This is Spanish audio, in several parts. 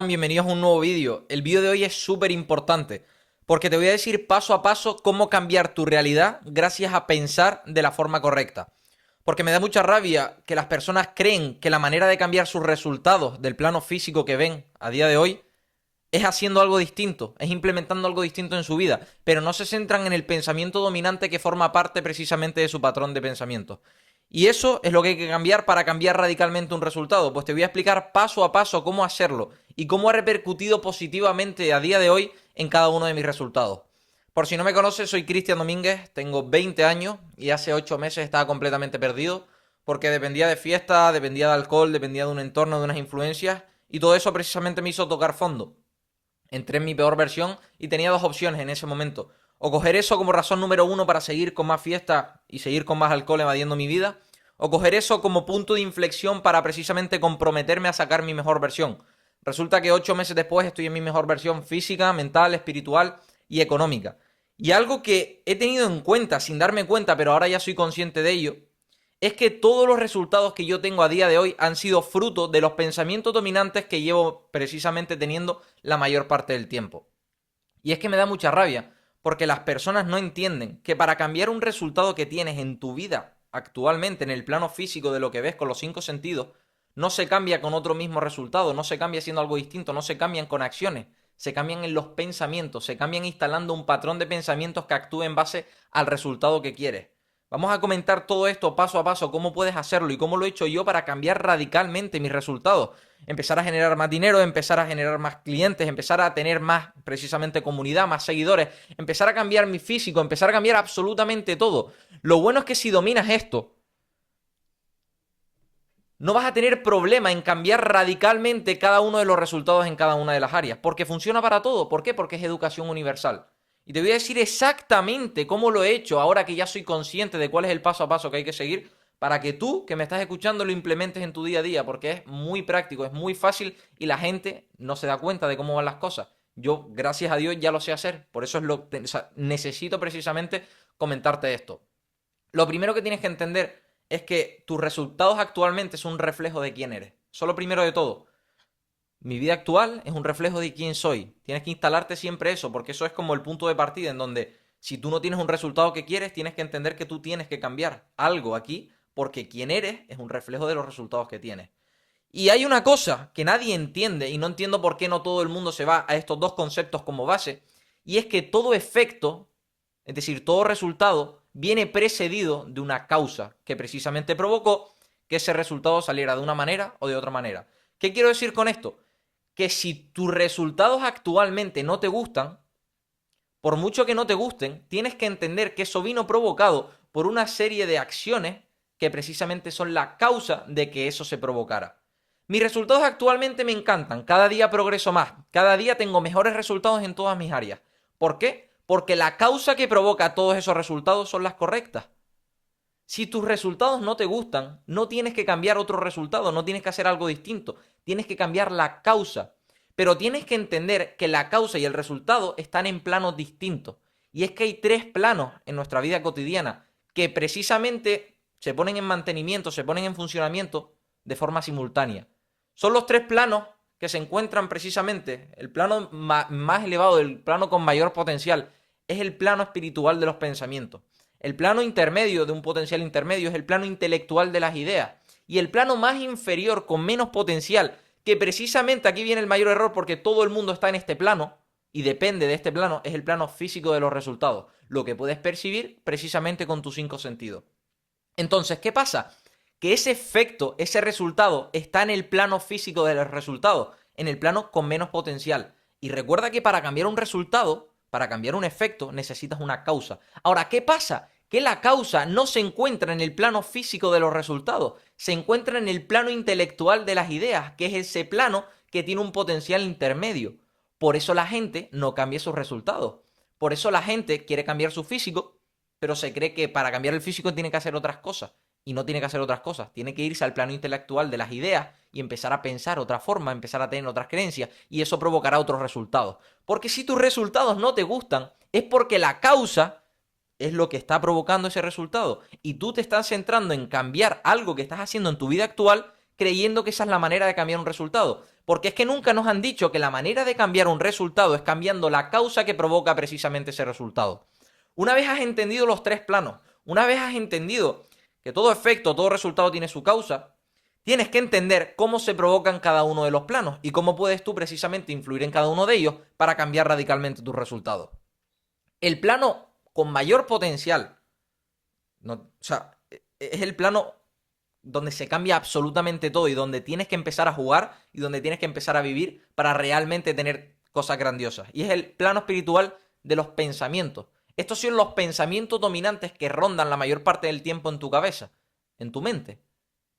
Bienvenidos a un nuevo vídeo. El vídeo de hoy es súper importante porque te voy a decir paso a paso cómo cambiar tu realidad gracias a pensar de la forma correcta. Porque me da mucha rabia que las personas creen que la manera de cambiar sus resultados del plano físico que ven a día de hoy es haciendo algo distinto, es implementando algo distinto en su vida, pero no se centran en el pensamiento dominante que forma parte precisamente de su patrón de pensamiento. Y eso es lo que hay que cambiar para cambiar radicalmente un resultado. Pues te voy a explicar paso a paso cómo hacerlo y cómo ha repercutido positivamente a día de hoy en cada uno de mis resultados. Por si no me conoces, soy Cristian Domínguez, tengo 20 años y hace 8 meses estaba completamente perdido porque dependía de fiesta, dependía de alcohol, dependía de un entorno, de unas influencias y todo eso precisamente me hizo tocar fondo. Entré en mi peor versión y tenía dos opciones en ese momento. O coger eso como razón número uno para seguir con más fiesta y seguir con más alcohol evadiendo mi vida. O coger eso como punto de inflexión para precisamente comprometerme a sacar mi mejor versión. Resulta que 8 meses después estoy en mi mejor versión física, mental, espiritual y económica. Y algo que he tenido en cuenta sin darme cuenta, pero ahora ya soy consciente de ello, es que todos los resultados que yo tengo a día de hoy han sido fruto de los pensamientos dominantes que llevo precisamente teniendo la mayor parte del tiempo. Y es que me da mucha rabia, porque las personas no entienden que para cambiar un resultado que tienes en tu vida actualmente, en el plano físico de lo que ves con los 5 sentidos, no se cambia con otro mismo resultado, no se cambia haciendo algo distinto, no se cambian con acciones, se cambian en los pensamientos, se cambian instalando un patrón de pensamientos que actúe en base al resultado que quieres. Vamos a comentar todo esto paso a paso, cómo puedes hacerlo y cómo lo he hecho yo para cambiar radicalmente mis resultados. Empezar a generar más dinero, empezar a generar más clientes, empezar a tener más precisamente comunidad, más seguidores, empezar a cambiar mi físico, empezar a cambiar absolutamente todo. Lo bueno es que si dominas esto, no vas a tener problema en cambiar radicalmente cada uno de los resultados en cada una de las áreas, porque funciona para todo. ¿Por qué? Porque es educación universal. Y te voy a decir exactamente cómo lo he hecho ahora que ya soy consciente de cuál es el paso a paso que hay que seguir para que tú, que me estás escuchando, lo implementes en tu día a día, porque es muy práctico, es muy fácil y la gente no se da cuenta de cómo van las cosas. Yo, gracias a Dios, ya lo sé hacer. Por eso es o sea, necesito precisamente comentarte esto. Lo primero que tienes que entender es que tus resultados actualmente son un reflejo de quién eres. Eso es lo primero de todo. Mi vida actual es un reflejo de quién soy. Tienes que instalarte siempre eso, porque eso es como el punto de partida en donde si tú no tienes un resultado que quieres, tienes que entender que tú tienes que cambiar algo aquí, porque quién eres es un reflejo de los resultados que tienes. Y hay una cosa que nadie entiende, y no entiendo por qué no todo el mundo se va a estos dos conceptos como base, y es que todo efecto, es decir, todo resultado, viene precedido de una causa que precisamente provocó que ese resultado saliera de una manera o de otra manera. ¿Qué quiero decir con esto? Que si tus resultados actualmente no te gustan, por mucho que no te gusten, tienes que entender que eso vino provocado por una serie de acciones que precisamente son la causa de que eso se provocara. Mis resultados actualmente me encantan, cada día progreso más, cada día tengo mejores resultados en todas mis áreas. ¿Por qué? Porque la causa que provoca todos esos resultados son las correctas. Si tus resultados no te gustan, no tienes que cambiar otro resultado, no tienes que hacer algo distinto, tienes que cambiar la causa. Pero tienes que entender que la causa y el resultado están en planos distintos. Y es que hay tres planos en nuestra vida cotidiana que precisamente se ponen en mantenimiento, se ponen en funcionamiento de forma simultánea. Son los tres planos que se encuentran precisamente, el plano más elevado, el plano con mayor potencial, es el plano espiritual de los pensamientos. El plano intermedio de un potencial intermedio es el plano intelectual de las ideas. Y el plano más inferior, con menos potencial, que precisamente aquí viene el mayor error porque todo el mundo está en este plano y depende de este plano, es el plano físico de los resultados. Lo que puedes percibir precisamente con tus 5 sentidos. Entonces, ¿qué pasa? Que ese efecto, ese resultado, está en el plano físico del resultado, en el plano con menos potencial. Y recuerda que para cambiar un resultado, para cambiar un efecto, necesitas una causa. Ahora, ¿qué pasa? Que la causa no se encuentra en el plano físico de los resultados, se encuentra en el plano intelectual de las ideas, que es ese plano que tiene un potencial intermedio. Por eso la gente no cambia sus resultados. Por eso la gente quiere cambiar su físico, pero se cree que para cambiar el físico tiene que hacer otras cosas. Y no tiene que hacer otras cosas. Tiene que irse al plano intelectual de las ideas y empezar a pensar otra forma, empezar a tener otras creencias. Y eso provocará otros resultados. Porque si tus resultados no te gustan, es porque la causa es lo que está provocando ese resultado. Y tú te estás centrando en cambiar algo que estás haciendo en tu vida actual creyendo que esa es la manera de cambiar un resultado. Porque es que nunca nos han dicho que la manera de cambiar un resultado es cambiando la causa que provoca precisamente ese resultado. Una vez has entendido los tres planos, una vez has entendido que todo efecto, todo resultado tiene su causa, tienes que entender cómo se provocan cada uno de los planos y cómo puedes tú precisamente influir en cada uno de ellos para cambiar radicalmente tus resultados. El plano con mayor potencial, no, o sea, es el plano donde se cambia absolutamente todo y donde tienes que empezar a jugar y donde tienes que empezar a vivir para realmente tener cosas grandiosas. Y es el plano espiritual de los pensamientos. Estos son los pensamientos dominantes que rondan la mayor parte del tiempo en tu cabeza, en tu mente.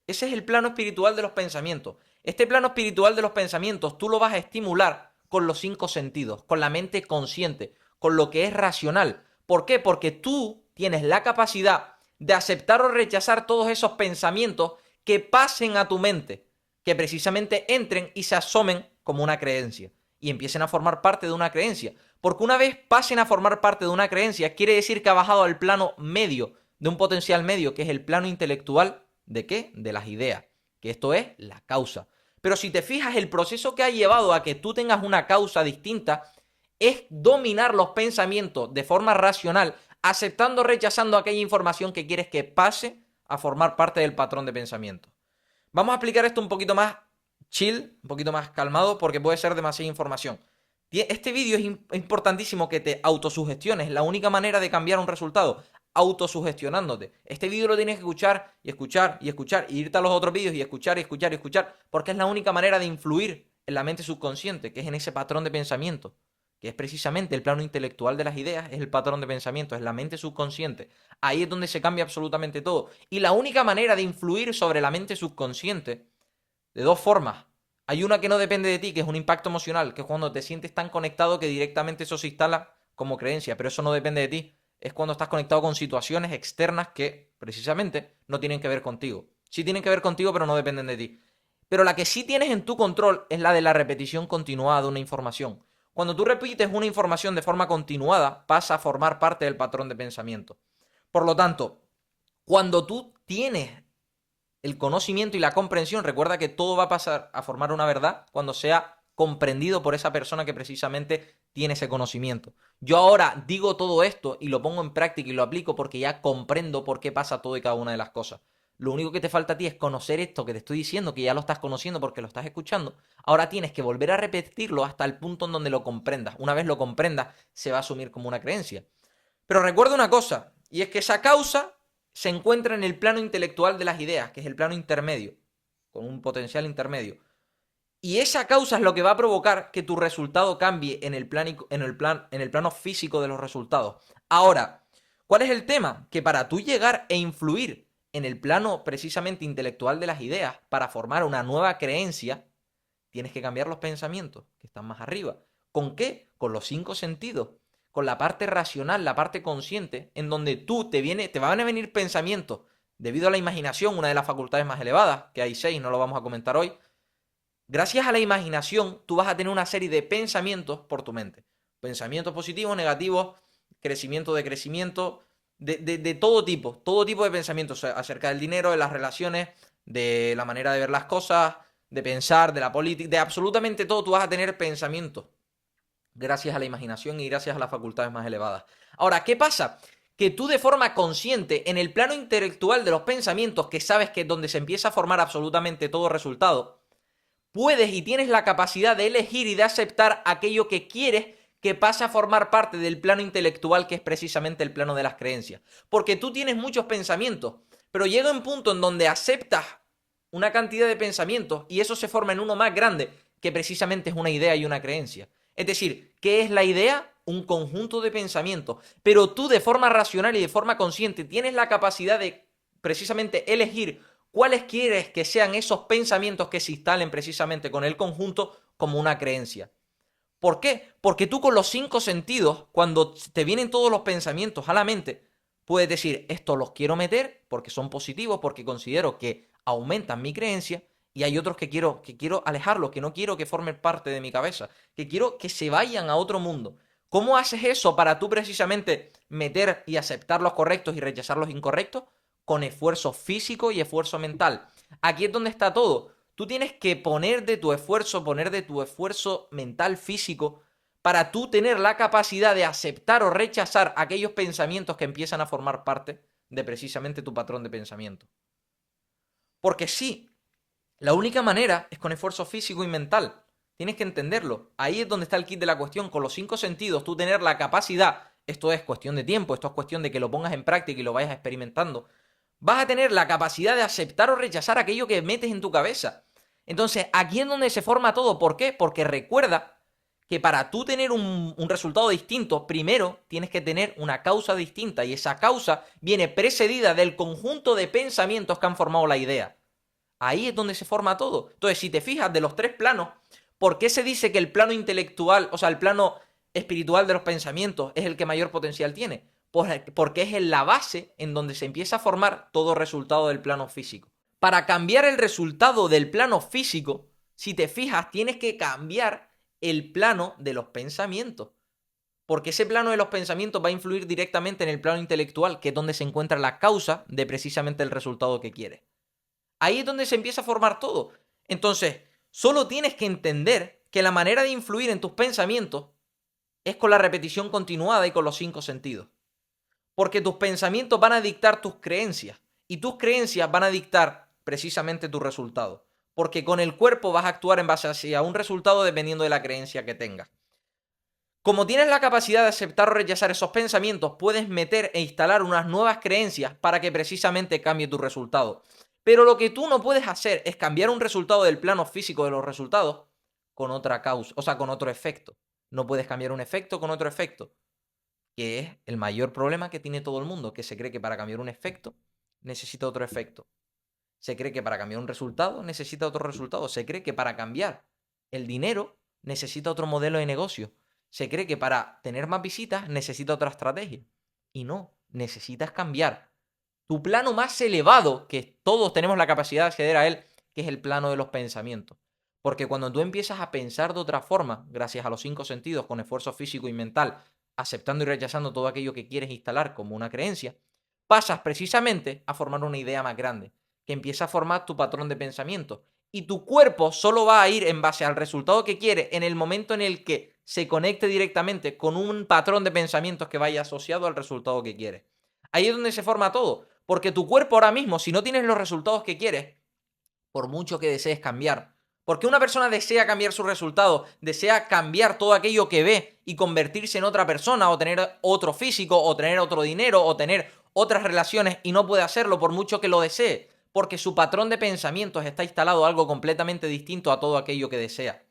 Ese es el plano espiritual de los pensamientos. Este plano espiritual de los pensamientos tú lo vas a estimular con los 5 sentidos, con la mente consciente, con lo que es racional. ¿Por qué? Porque tú tienes la capacidad de aceptar o rechazar todos esos pensamientos que pasen a tu mente, que precisamente entren y se asomen como una creencia y empiecen a formar parte de una creencia. Porque una vez pasen a formar parte de una creencia, quiere decir que ha bajado al plano medio, de un potencial medio, que es el plano intelectual. ¿De qué? De las ideas, que esto es la causa. Pero si te fijas, el proceso que ha llevado a que tú tengas una causa distinta es dominar los pensamientos de forma racional, aceptando o rechazando aquella información que quieres que pase a formar parte del patrón de pensamiento. Vamos a explicar esto un poquito más chill, un poquito más calmado, porque puede ser demasiada información. Este vídeo es importantísimo que te autosugestiones. La única manera de cambiar un resultado, autosugestionándote. Este vídeo lo tienes que escuchar y escuchar y escuchar, y irte a los otros vídeos y escuchar y escuchar y escuchar, porque es la única manera de influir en la mente subconsciente, que es en ese patrón de pensamiento, que es precisamente el plano intelectual de las ideas, es el patrón de pensamiento, es la mente subconsciente. Ahí es donde se cambia absolutamente todo. Y la única manera de influir sobre la mente subconsciente, de dos formas. Hay una que no depende de ti, que es un impacto emocional, que es cuando te sientes tan conectado que directamente eso se instala como creencia, pero eso no depende de ti. Es cuando estás conectado con situaciones externas que precisamente no tienen que ver contigo. Sí tienen que ver contigo, pero no dependen de ti. Pero la que sí tienes en tu control es la de la repetición continuada de una información. Cuando tú repites una información de forma continuada, pasa a formar parte del patrón de pensamiento. Por lo tanto, cuando tú tienes el conocimiento y la comprensión, recuerda que todo va a pasar a formar una verdad cuando sea comprendido por esa persona que precisamente tiene ese conocimiento. Yo ahora digo todo esto y lo pongo en práctica y lo aplico porque ya comprendo por qué pasa todo y cada una de las cosas. Lo único que te falta a ti es conocer esto que te estoy diciendo, que ya lo estás conociendo porque lo estás escuchando. Ahora tienes que volver a repetirlo hasta el punto en donde lo comprendas. Una vez lo comprendas, se va a asumir como una creencia. Pero recuerda una cosa, y es que esa causa se encuentra en el plano intelectual de las ideas, que es el plano intermedio, con un potencial intermedio. Y esa causa es lo que va a provocar que tu resultado cambie en el plano físico de los resultados. Ahora, ¿cuál es el tema? Que para tú llegar e influir en el plano precisamente intelectual de las ideas, para formar una nueva creencia, tienes que cambiar los pensamientos, que están más arriba. ¿Con qué? Con los 5 sentidos, con la parte racional, la parte consciente, en donde te van a venir pensamientos debido a la imaginación, una de las facultades más elevadas, que hay 6, no lo vamos a comentar hoy. Gracias a la imaginación, tú vas a tener una serie de pensamientos por tu mente. Pensamientos positivos, negativos, crecimiento, decrecimiento, de todo tipo de pensamientos acerca del dinero, de las relaciones, de la manera de ver las cosas, de pensar, de la política, de absolutamente todo. Tú vas a tener pensamientos gracias a la imaginación y gracias a las facultades más elevadas. Ahora, ¿qué pasa? Que tú de forma consciente, en el plano intelectual de los pensamientos, que sabes que es donde se empieza a formar absolutamente todo resultado, puedes y tienes la capacidad de elegir y de aceptar aquello que quieres que pase a formar parte del plano intelectual, que es precisamente el plano de las creencias. Porque tú tienes muchos pensamientos, pero llega un punto en donde aceptas una cantidad de pensamientos y eso se forma en uno más grande, que precisamente es una idea y una creencia. Es decir, ¿qué es la idea? Un conjunto de pensamientos. Pero tú de forma racional y de forma consciente tienes la capacidad de precisamente elegir cuáles quieres que sean esos pensamientos que se instalen precisamente con el conjunto como una creencia. ¿Por qué? Porque tú con los 5 sentidos, cuando te vienen todos los pensamientos a la mente, puedes decir, estos los quiero meter porque son positivos, porque considero que aumentan mi creencia, y hay otros que quiero alejarlos, que no quiero que formen parte de mi cabeza, que quiero que se vayan a otro mundo. ¿Cómo haces eso para tú precisamente meter y aceptar los correctos y rechazar los incorrectos? Con esfuerzo físico y esfuerzo mental. Aquí es donde está todo. Tú tienes que poner de tu esfuerzo mental, físico, para tú tener la capacidad de aceptar o rechazar aquellos pensamientos que empiezan a formar parte de precisamente tu patrón de pensamiento. Porque sí, la única manera es con esfuerzo físico y mental. Tienes que entenderlo. Ahí es donde está el kit de la cuestión. Con los 5 sentidos, tú tener la capacidad, esto es cuestión de tiempo, esto es cuestión de que lo pongas en práctica y lo vayas experimentando. Vas a tener la capacidad de aceptar o rechazar aquello que metes en tu cabeza. Entonces, aquí es donde se forma todo. ¿Por qué? Porque recuerda que para tú tener un resultado distinto, primero tienes que tener una causa distinta y esa causa viene precedida del conjunto de pensamientos que han formado la idea. Ahí es donde se forma todo. Entonces, si te fijas de los 3 planos, ¿por qué se dice que el plano intelectual, o sea, el plano espiritual de los pensamientos es el que mayor potencial tiene? Porque es en la base en donde se empieza a formar todo resultado del plano físico. Para cambiar el resultado del plano físico, si te fijas, tienes que cambiar el plano de los pensamientos. Porque ese plano de los pensamientos va a influir directamente en el plano intelectual, que es donde se encuentra la causa de precisamente el resultado que quieres. Ahí es donde se empieza a formar todo. Entonces, solo tienes que entender que la manera de influir en tus pensamientos es con la repetición continuada y con los 5 sentidos. Porque tus pensamientos van a dictar tus creencias y tus creencias van a dictar precisamente tu resultado. Porque con el cuerpo vas a actuar en base hacia un resultado dependiendo de la creencia que tengas. Como tienes la capacidad de aceptar o rechazar esos pensamientos, puedes meter e instalar unas nuevas creencias para que precisamente cambie tu resultado. Pero lo que tú no puedes hacer es cambiar un resultado del plano físico de los resultados con otra causa, o sea, con otro efecto. No puedes cambiar un efecto con otro efecto, que es el mayor problema que tiene todo el mundo, que se cree que para cambiar un efecto necesita otro efecto. Se cree que para cambiar un resultado necesita otro resultado. Se cree que para cambiar el dinero necesita otro modelo de negocio. Se cree que para tener más visitas necesita otra estrategia. Y no, necesitas cambiar tu plano más elevado, que todos tenemos la capacidad de acceder a él, que es el plano de los pensamientos. Porque cuando tú empiezas a pensar de otra forma, gracias a los 5 sentidos, con esfuerzo físico y mental, aceptando y rechazando todo aquello que quieres instalar como una creencia, pasas precisamente a formar una idea más grande, que empieza a formar tu patrón de pensamiento. Y tu cuerpo solo va a ir en base al resultado que quiere en el momento en el que se conecte directamente con un patrón de pensamientos que vaya asociado al resultado que quiere. Ahí es donde se forma todo. Porque tu cuerpo ahora mismo, si no tienes los resultados que quieres, por mucho que desees cambiar, porque una persona desea cambiar su resultado, desea cambiar todo aquello que ve y convertirse en otra persona, o tener otro físico, o tener otro dinero, o tener otras relaciones y no puede hacerlo por mucho que lo desee, porque su patrón de pensamientos está instalado algo completamente distinto a todo aquello que desea.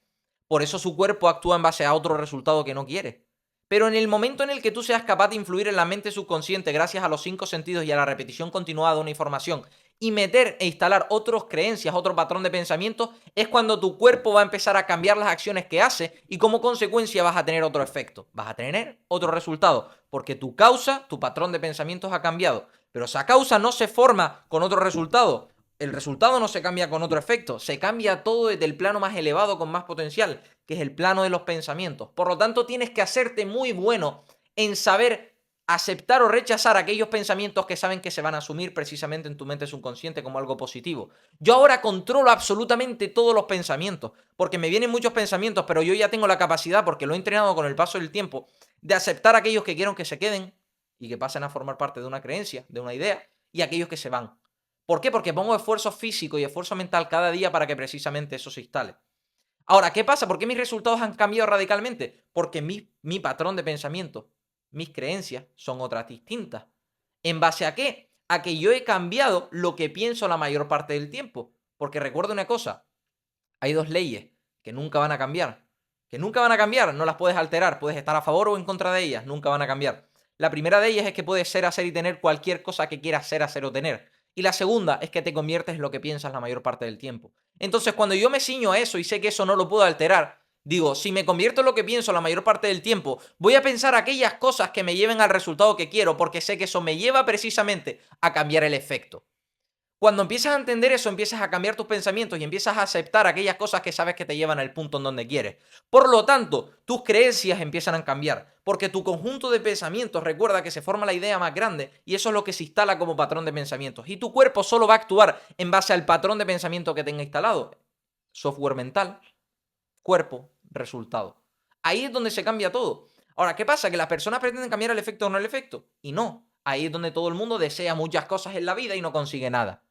Por eso su cuerpo actúa en base a otro resultado que no quiere. Pero en el momento en el que tú seas capaz de influir en la mente subconsciente gracias a los 5 sentidos y a la repetición continuada de una información y meter e instalar otras creencias, otro patrón de pensamiento, es cuando tu cuerpo va a empezar a cambiar las acciones que hace y como consecuencia vas a tener otro efecto, vas a tener otro resultado, porque tu causa, tu patrón de pensamientos ha cambiado, pero esa causa no se forma con otro resultado. El resultado no se cambia con otro efecto, se cambia todo desde el plano más elevado con más potencial, que es el plano de los pensamientos. Por lo tanto, tienes que hacerte muy bueno en saber aceptar o rechazar aquellos pensamientos que saben que se van a asumir precisamente en tu mente subconsciente como algo positivo. Yo ahora controlo absolutamente todos los pensamientos, porque me vienen muchos pensamientos, pero yo ya tengo la capacidad, porque lo he entrenado con el paso del tiempo, de aceptar aquellos que quiero que se queden y que pasen a formar parte de una creencia, de una idea, y aquellos que se van. ¿Por qué? Porque pongo esfuerzo físico y esfuerzo mental cada día para que precisamente eso se instale. Ahora, ¿qué pasa? ¿Por qué mis resultados han cambiado radicalmente? Porque mi patrón de pensamiento, mis creencias son otras distintas. ¿En base a qué? A que yo he cambiado lo que pienso la mayor parte del tiempo. Porque recuerda una cosa, hay 2 leyes que nunca van a cambiar. Que nunca van a cambiar, no las puedes alterar, puedes estar a favor o en contra de ellas, nunca van a cambiar. La primera de ellas es que puedes ser, hacer y tener cualquier cosa que quieras ser, hacer o tener. Y la segunda es que te conviertes en lo que piensas la mayor parte del tiempo. Entonces, cuando yo me ciño a eso y sé que eso no lo puedo alterar, digo, si me convierto en lo que pienso la mayor parte del tiempo, voy a pensar aquellas cosas que me lleven al resultado que quiero, porque sé que eso me lleva precisamente a cambiar el efecto. Cuando empiezas a entender eso, empiezas a cambiar tus pensamientos y empiezas a aceptar aquellas cosas que sabes que te llevan al punto en donde quieres. Por lo tanto, tus creencias empiezan a cambiar, porque tu conjunto de pensamientos, recuerda que se forma la idea más grande y eso es lo que se instala como patrón de pensamientos. Y tu cuerpo solo va a actuar en base al patrón de pensamiento que tenga instalado. software mental, cuerpo, resultado. Ahí es donde se cambia todo. Ahora, ¿qué pasa? Que las personas pretenden cambiar el efecto o no el efecto. Y no. Ahí es donde todo el mundo desea muchas cosas en la vida y no consigue nada.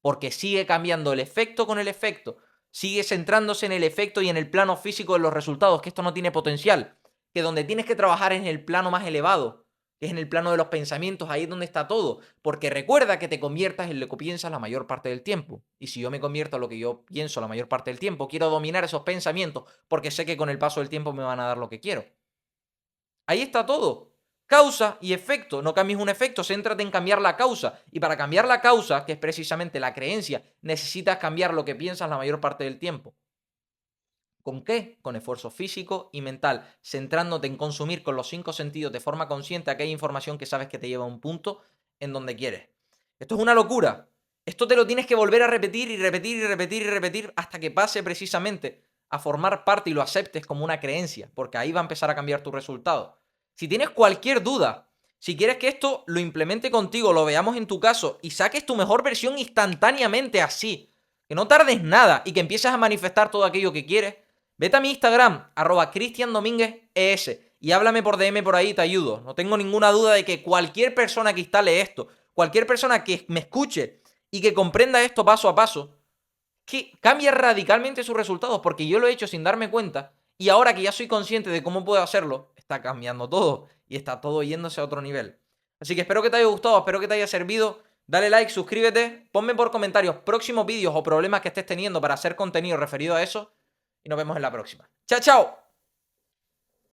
Porque sigue cambiando el efecto con el efecto. Sigue centrándose en el efecto y en el plano físico de los resultados, que esto no tiene potencial. Que donde tienes que trabajar es en el plano más elevado, que es en el plano de los pensamientos, ahí es donde está todo. Porque recuerda que te conviertas en lo que piensas la mayor parte del tiempo. Y si yo me convierto en lo que yo pienso la mayor parte del tiempo, quiero dominar esos pensamientos porque sé que con el paso del tiempo me van a dar lo que quiero. Ahí está todo. Causa y efecto. No cambies un efecto, céntrate en cambiar la causa. Y para cambiar la causa, que es precisamente la creencia, necesitas cambiar lo que piensas la mayor parte del tiempo. ¿Con qué? Con esfuerzo físico y mental, centrándote en consumir con los 5 sentidos de forma consciente aquella información que sabes que te lleva a un punto en donde quieres. Esto es una locura. Esto te lo tienes que volver a repetir y repetir y repetir y repetir hasta que pase precisamente a formar parte y lo aceptes como una creencia, porque ahí va a empezar a cambiar tu resultado. Si tienes cualquier duda, si quieres que esto lo implemente contigo, lo veamos en tu caso y saques tu mejor versión instantáneamente así, que no tardes nada y que empieces a manifestar todo aquello que quieres, vete a mi Instagram, @cristiandominguez.es, y háblame por DM por ahí, te ayudo. No tengo ninguna duda de que cualquier persona que instale esto, cualquier persona que me escuche y que comprenda esto paso a paso, que cambia radicalmente sus resultados, porque yo lo he hecho sin darme cuenta y ahora que ya soy consciente de cómo puedo hacerlo, está cambiando todo y está todo yéndose a otro nivel. Así que espero que te haya gustado, espero que te haya servido. Dale like, suscríbete, ponme por comentarios próximos vídeos o problemas que estés teniendo para hacer contenido referido a eso y nos vemos en la próxima. ¡Chao, chao!